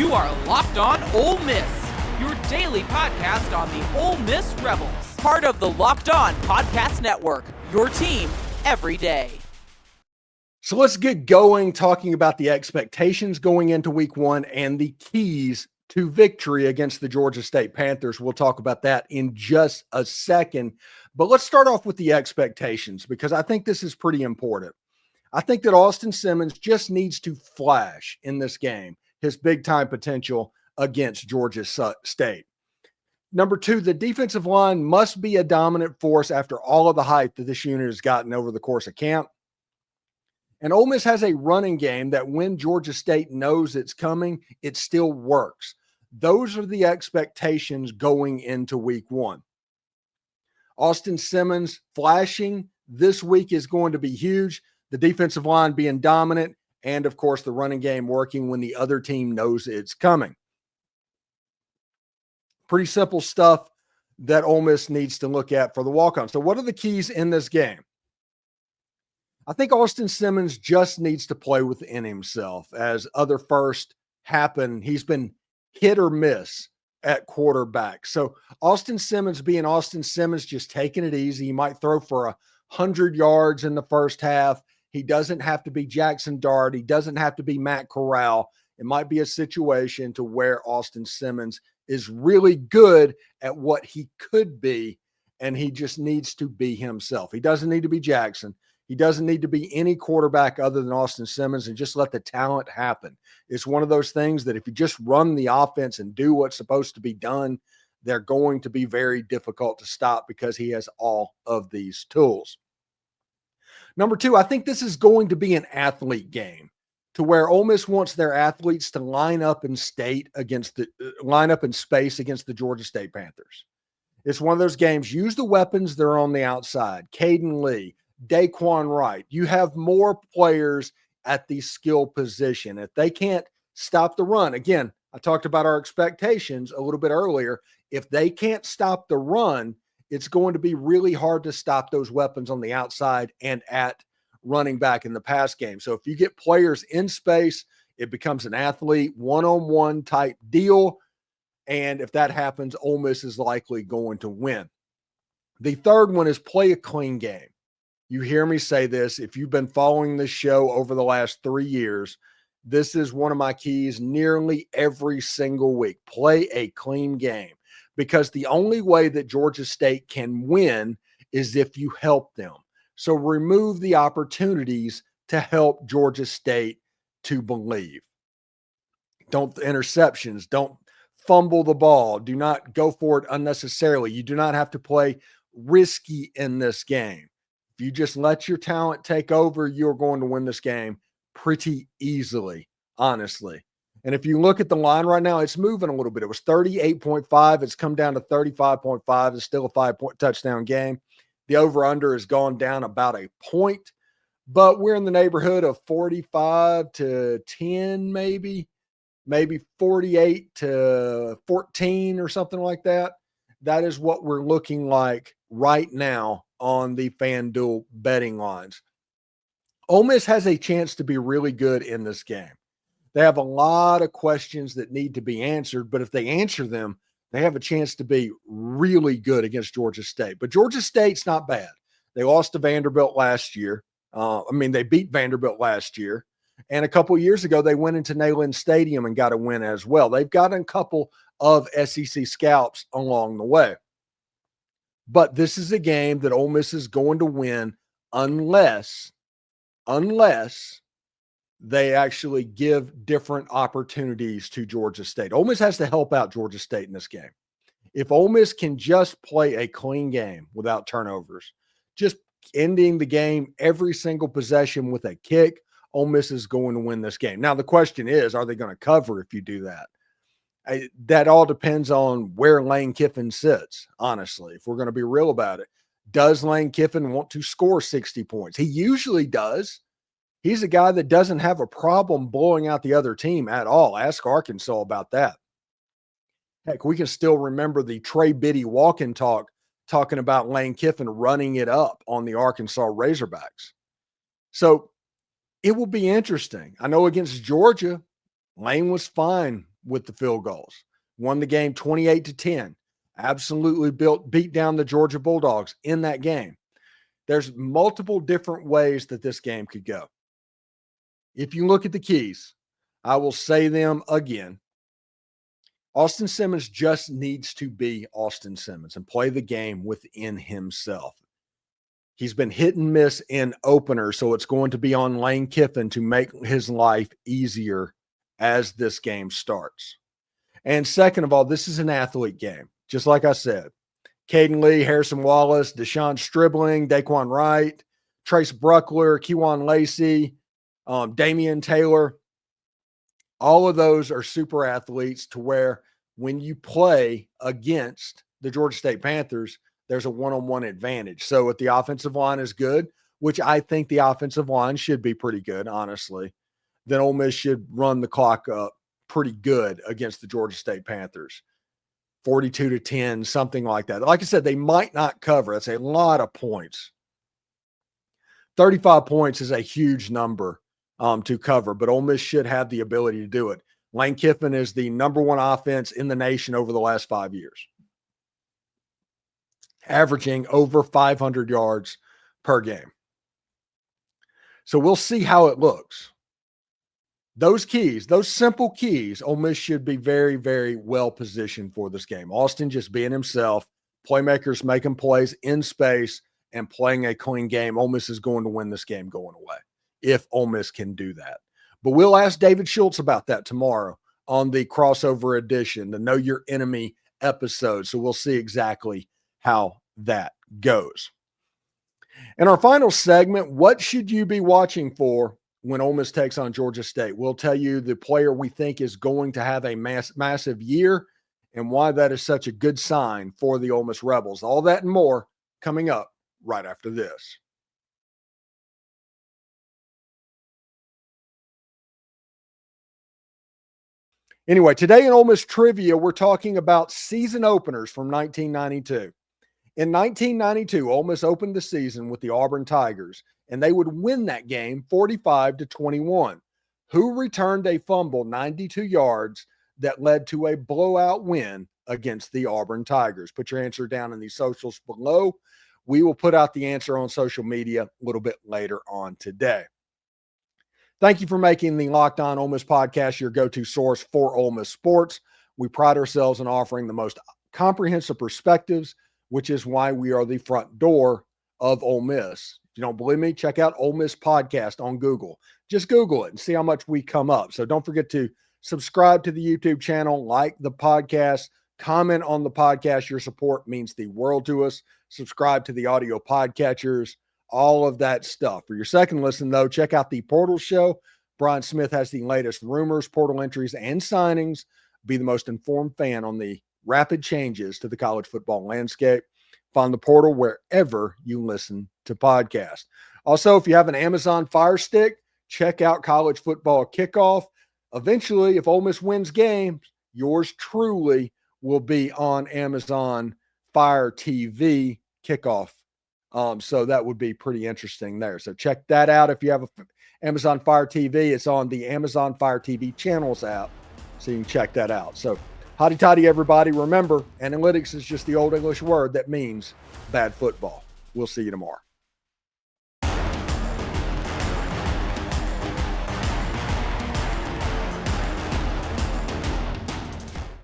You are Locked On Ole Miss, your daily podcast on the Ole Miss Rebels. Part of the Locked On Podcast Network, your team every day. So let's get going talking about the expectations going into week one and the keys to victory against the Georgia State Panthers. We'll talk about that in just a second. But let's start off with the expectations because I think this is pretty important. I think that Austin Simmons just needs to flash in this game his big-time potential against Georgia State. Number two, the defensive line must be a dominant force after all of the hype that this unit has gotten over the course of camp. And Ole Miss has a running game that when Georgia State knows it's coming, it still works. Those are the expectations going into week one. Austin Simmons flashing this week is going to be huge. The defensive line being dominant, and of course the running game working when the other team knows it's coming. Pretty simple stuff that Ole Miss needs to look at for the walk-on. So what are the keys in this game? I think Austin Simmons just needs to play within himself. As other first happen, he's been hit or miss at quarterback. So Austin Simmons being Austin Simmons, just taking it easy. He might throw for 100 yards in the first half. He doesn't have to be Jackson Dart. He doesn't have to be Matt Corral. It might be a situation to where Austin Simmons is really good at what he could be, and he just needs to be himself. He doesn't need to be Jackson. He doesn't need to be any quarterback other than Austin Simmons, and just let the talent happen. It's one of those things that if you just run the offense and do what's supposed to be done, they're going to be very difficult to stop because he has all of these tools. Number two, I think this is going to be an athlete game to where Ole Miss wants their athletes to line up in space against the Georgia State Panthers. It's one of those games. Use the weapons that are on the outside. Caden Lee, Daquan Wright. You have more players at the skill position. If they can't stop the run, again, I talked about our expectations a little bit earlier. If they can't stop the run, it's going to be really hard to stop those weapons on the outside and at running back in the pass game. So if you get players in space, it becomes an athlete one-on-one type deal. And if that happens, Ole Miss is likely going to win. The third one is play a clean game. You hear me say this. If you've been following this show over the last 3 years, this is one of my keys nearly every single week. Play a clean game. Because the only way that Georgia State can win is if you help them. So remove the opportunities to help Georgia State to believe. Don't interceptions. Don't fumble the ball. Do not go for it unnecessarily. You do not have to play risky in this game. If you just let your talent take over, you're going to win this game pretty easily, honestly. And if you look at the line right now, it's moving a little bit. It was 38.5. It's come down to 35.5. It's still a 5-point touchdown game. The over-under has gone down about a point, but we're in the neighborhood of 45 to 10, maybe 48 to 14 or something like that. That is what we're looking like right now on the FanDuel betting lines. Ole Miss has a chance to be really good in this game. They have a lot of questions that need to be answered, but if they answer them, they have a chance to be really good against Georgia State. But Georgia State's not bad. They lost to Vanderbilt last year. They beat Vanderbilt last year. And a couple of years ago, they went into Neyland Stadium and got a win as well. They've gotten a couple of SEC scalps along the way. But this is a game that Ole Miss is going to win unless they actually give different opportunities to Georgia State. Ole Miss has to help out Georgia State in this game. If Ole Miss can just play a clean game without turnovers, just ending the game every single possession with a kick, Ole Miss is going to win this game. Now, the question is, are they going to cover if you do that? That all depends on where Lane Kiffin sits, honestly, if we're going to be real about it. Does Lane Kiffin want to score 60 points? He usually does. He's a guy that doesn't have a problem blowing out the other team at all. Ask Arkansas about that. Heck, we can still remember the Trey Biddy walk-in talking about Lane Kiffin running it up on the Arkansas Razorbacks. So it will be interesting. I know against Georgia, Lane was fine with the field goals. Won the game 28-10. Absolutely beat down the Georgia Bulldogs in that game. There's multiple different ways that this game could go. If you look at the keys, I will say them again. Austin Simmons just needs to be Austin Simmons and play the game within himself. He's been hit and miss in openers, so it's going to be on Lane Kiffin to make his life easier as this game starts. And second of all, this is an athlete game. Just like I said, Caden Lee, Harrison Wallace, Deshaun Stribling, Daquan Wright, Trace Bruckler, Kewan Lacey, Damian Taylor. All of those are super athletes to where when you play against the Georgia State Panthers, there's a one-on-one advantage. So if the offensive line is good, which I think the offensive line should be pretty good, honestly, then Ole Miss should run the clock up pretty good against the Georgia State Panthers. 42-10, something like that. Like I said, they might not cover. That's a lot of points. 35 points is a huge number to cover, but Ole Miss should have the ability to do it. Lane Kiffin is the number one offense in the nation over the last 5 years, averaging over 500 yards per game. So we'll see how it looks. Those keys, those simple keys, Ole Miss should be very, very well positioned for this game. Austin just being himself, playmakers making plays in space, and playing a clean game. Ole Miss is going to win this game going away if Ole Miss can do that. But we'll ask David Schultz about that tomorrow on the crossover edition, the Know Your Enemy episode. So we'll see exactly how that goes. In our final segment, what should you be watching for when Ole Miss takes on Georgia State? We'll tell you the player we think is going to have a massive year and why that is such a good sign for the Ole Miss Rebels. All that and more coming up right after this. Anyway, today in Ole Miss Trivia, we're talking about season openers from 1992. In 1992, Ole Miss opened the season with the Auburn Tigers, and they would win that game 45-21. Who returned a fumble 92 yards that led to a blowout win against the Auburn Tigers? Put your answer down in the socials below. We will put out the answer on social media a little bit later on today. Thank you for making the Locked On Ole Miss podcast your go-to source for Ole Miss sports. We pride ourselves in offering the most comprehensive perspectives, which is why we are the front door of Ole Miss. If you don't believe me, check out Ole Miss Podcast on Google. Just Google it and see how much we come up. So don't forget to subscribe to the YouTube channel, like the podcast, comment on the podcast. Your support means the world to us. Subscribe to the audio podcatchers, all of that stuff. For your second listen, though, check out the Portal Show. Brian Smith has the latest rumors, portal entries, and signings. Be the most informed fan on the rapid changes to the college football landscape. Find the Portal wherever you listen to podcasts. Also, if you have an Amazon Fire Stick, check out College Football Kickoff. Eventually, if Ole Miss wins games, yours truly will be on Amazon Fire TV Kickoff. So that would be pretty interesting there. So check that out. If you have a Amazon Fire TV, it's on the Amazon Fire TV channels app. So you can check that out. So hotty toddy, everybody. Remember, analytics is just the old English word that means bad football. We'll see you tomorrow.